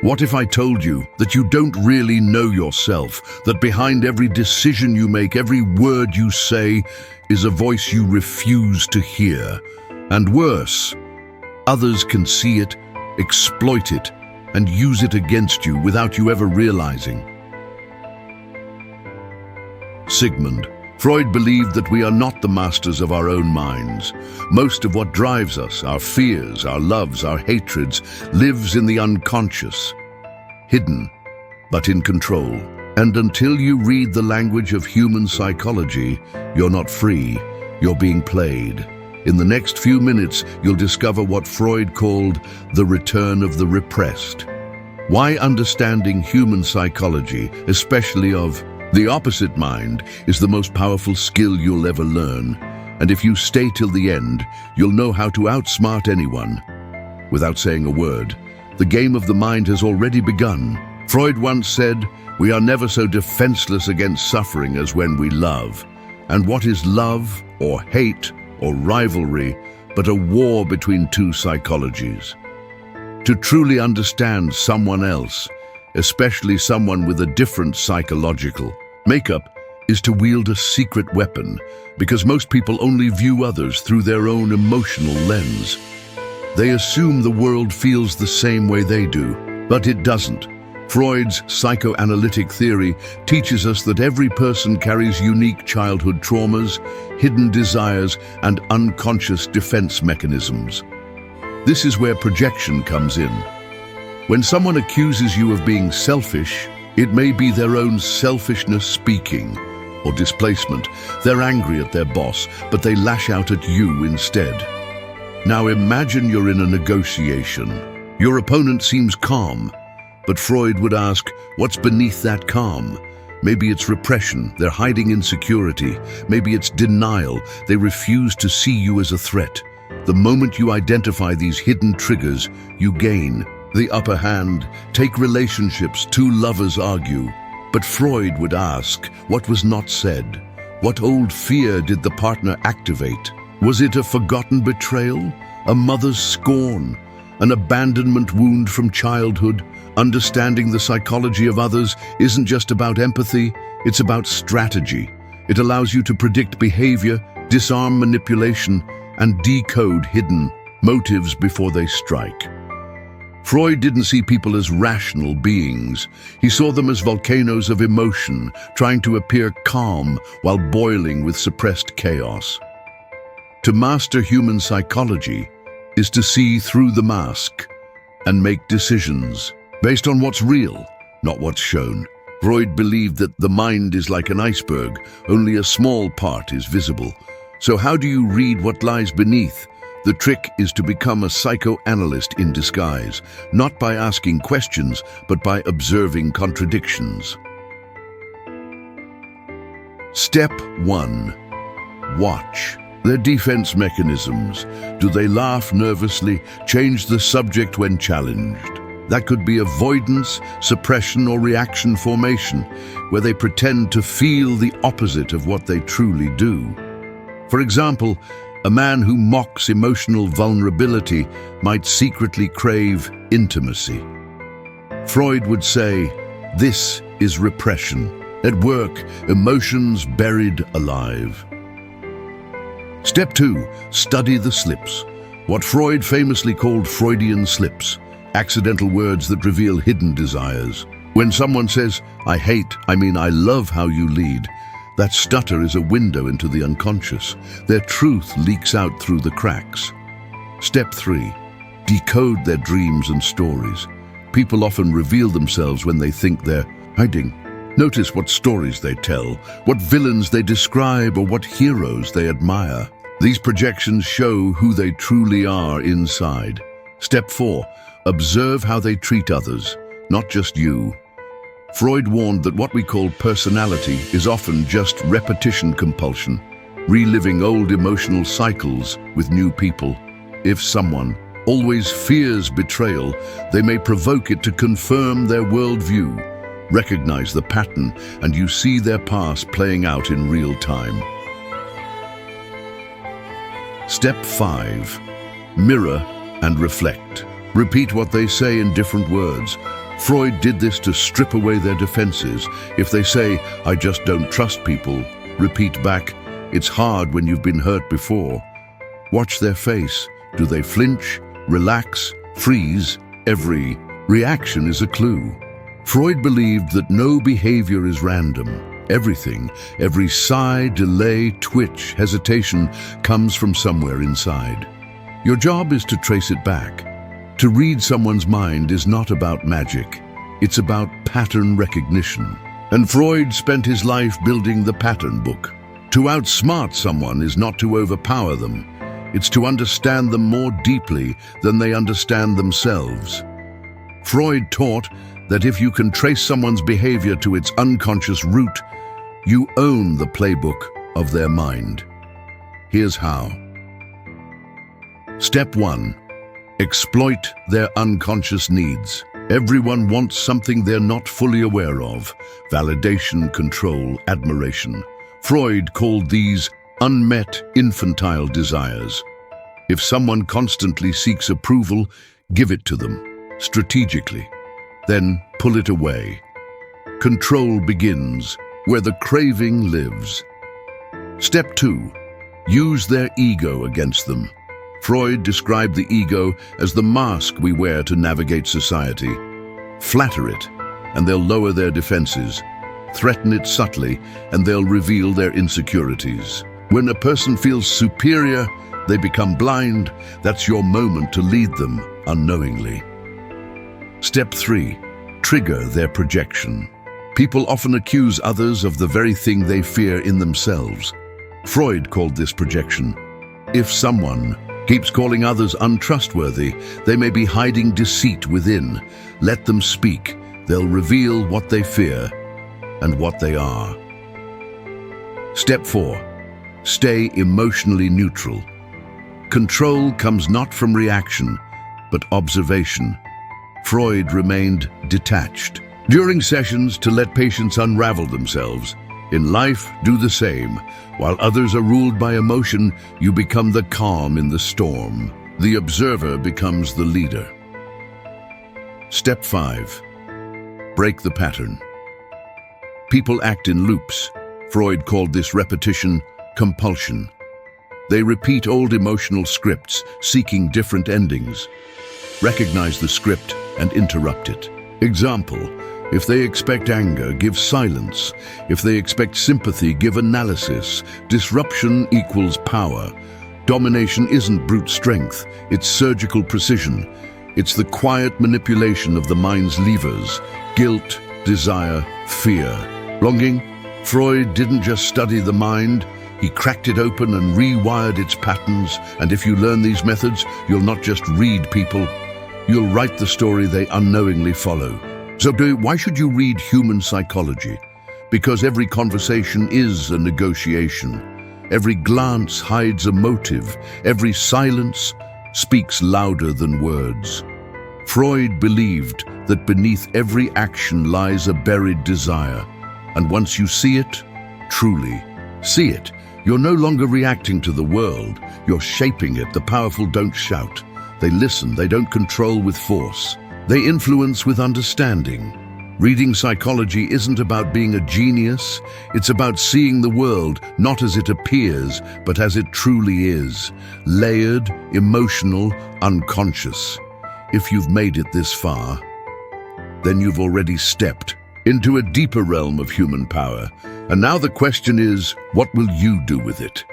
What if I told you that you don't really know yourself, that behind every decision you make, every word you say, is a voice you refuse to hear? And worse, others can see it, exploit it, and use it against you without you ever realizing. Sigmund Freud believed that we are not the masters of our own minds. Most of what drives us, our fears, our loves, our hatreds, lives in the unconscious, hidden, but in control. And until you read the language of human psychology, you're not free, you're being played. In the next few minutes, you'll discover what Freud called the return of the repressed. Why understanding human psychology, especially of the opposite mind, is the most powerful skill you'll ever learn. And if you stay till the end, you'll know how to outsmart anyone. Without saying a word, the game of the mind has already begun. Freud once said, "We are never so defenseless against suffering as when we love." And what is love, or hate, or rivalry, but a war between two psychologies? To truly understand someone else, especially someone with a different psychological makeup, is to wield a secret weapon, because most people only view others through their own emotional lens. They assume the world feels the same way they do, but it doesn't. Freud's psychoanalytic theory teaches us that every person carries unique childhood traumas, hidden desires, and unconscious defense mechanisms. This is where projection comes in. When someone accuses you of being selfish, it may be their own selfishness speaking, or displacement. They're angry at their boss, but they lash out at you instead. Now imagine you're in a negotiation. Your opponent seems calm, but Freud would ask, what's beneath that calm? Maybe it's repression, they're hiding insecurity. Maybe it's denial, they refuse to see you as a threat. The moment you identify these hidden triggers, you gain the upper hand. Take relationships, two lovers argue. But Freud would ask, what was not said? What old fear did the partner activate? Was it a forgotten betrayal? A mother's scorn? An abandonment wound from childhood? Understanding the psychology of others isn't just about empathy, it's about strategy. It allows you to predict behavior, disarm manipulation, and decode hidden motives before they strike. Freud didn't see people as rational beings. He saw them as volcanoes of emotion, trying to appear calm while boiling with suppressed chaos. To master human psychology is to see through the mask and make decisions based on what's real, not what's shown. Freud believed that the mind is like an iceberg, only a small part is visible. So how do you read what lies beneath? The trick is to become a psychoanalyst in disguise, not by asking questions, but by observing contradictions. Step 1. Watch. Their defense mechanisms. Do they laugh nervously, change the subject when challenged? That could be avoidance, suppression, or reaction formation, where they pretend to feel the opposite of what they truly do. For example, a man who mocks emotional vulnerability might secretly crave intimacy. Freud would say, this is repression. At work, emotions buried alive. Step 2. Study the slips. What Freud famously called Freudian slips, accidental words that reveal hidden desires. When someone says, I hate, I mean I love how you lead, that stutter is a window into the unconscious. Their truth leaks out through the cracks. Step 3. Decode their dreams and stories. People often reveal themselves when they think they're hiding. Notice what stories they tell, what villains they describe, or what heroes they admire. These projections show who they truly are inside. Step 4. Observe how they treat others, not just you. Freud warned that what we call personality is often just repetition compulsion, reliving old emotional cycles with new people. If someone always fears betrayal, they may provoke it to confirm their worldview. Recognize the pattern, and you see their past playing out in real time. Step 5. Mirror and reflect. Repeat what they say in different words. Freud did this to strip away their defenses. If they say, "I just don't trust people," repeat back, "It's hard when you've been hurt before." Watch their face. Do they flinch, relax, freeze? Every reaction is a clue. Freud believed that no behavior is random. Everything, every sigh, delay, twitch, hesitation comes from somewhere inside. Your job is to trace it back. To read someone's mind is not about magic. It's about pattern recognition. And Freud spent his life building the pattern book. To outsmart someone is not to overpower them. It's to understand them more deeply than they understand themselves. Freud taught that if you can trace someone's behavior to its unconscious root, you own the playbook of their mind. Here's how. Step 1. Exploit their unconscious needs. Everyone wants something they're not fully aware of. Validation, control, admiration. Freud called these unmet infantile desires. If someone constantly seeks approval, give it to them, strategically. Then pull it away. Control begins where the craving lives. Step 2. Use their ego against them. Freud described the ego as the mask we wear to navigate society. Flatter it, and they'll lower their defenses. Threaten it subtly, and they'll reveal their insecurities. When a person feels superior, they become blind. That's your moment to lead them unknowingly. Step 3. Trigger their projection. People often accuse others of the very thing they fear in themselves. Freud called this projection. If someone keeps calling others untrustworthy, they may be hiding deceit within. Let them speak. They'll reveal what they fear and what they are. Step 4. Stay emotionally neutral. Control comes not from reaction, but observation. Freud remained detached. During sessions, to let patients unravel themselves. In life, do the same. While others are ruled by emotion, you become the calm in the storm. The observer becomes the leader. Step 5. Break the pattern. People act in loops. Freud called this repetition compulsion. They repeat old emotional scripts, seeking different endings. Recognize the script and interrupt it. Example: if they expect anger, give silence. If they expect sympathy, give analysis. Disruption equals power. Domination isn't brute strength, it's surgical precision. It's the quiet manipulation of the mind's levers: guilt, desire, fear, longing. Freud didn't just study the mind, he cracked it open and rewired its patterns. And if you learn these methods, you'll not just read people, you'll write the story they unknowingly follow. So why should you read Human Psychology? Because every conversation is a negotiation. Every glance hides a motive. Every silence speaks louder than words. Freud believed that beneath every action lies a buried desire. And once you see it, truly see it, you're no longer reacting to the world, you're shaping it. The powerful don't shout. They listen, they don't control with force. They influence with understanding. Reading psychology isn't about being a genius, it's about seeing the world not as it appears, but as it truly is. Layered, emotional, unconscious. If you've made it this far, then you've already stepped into a deeper realm of human power. And now the question is, what will you do with it?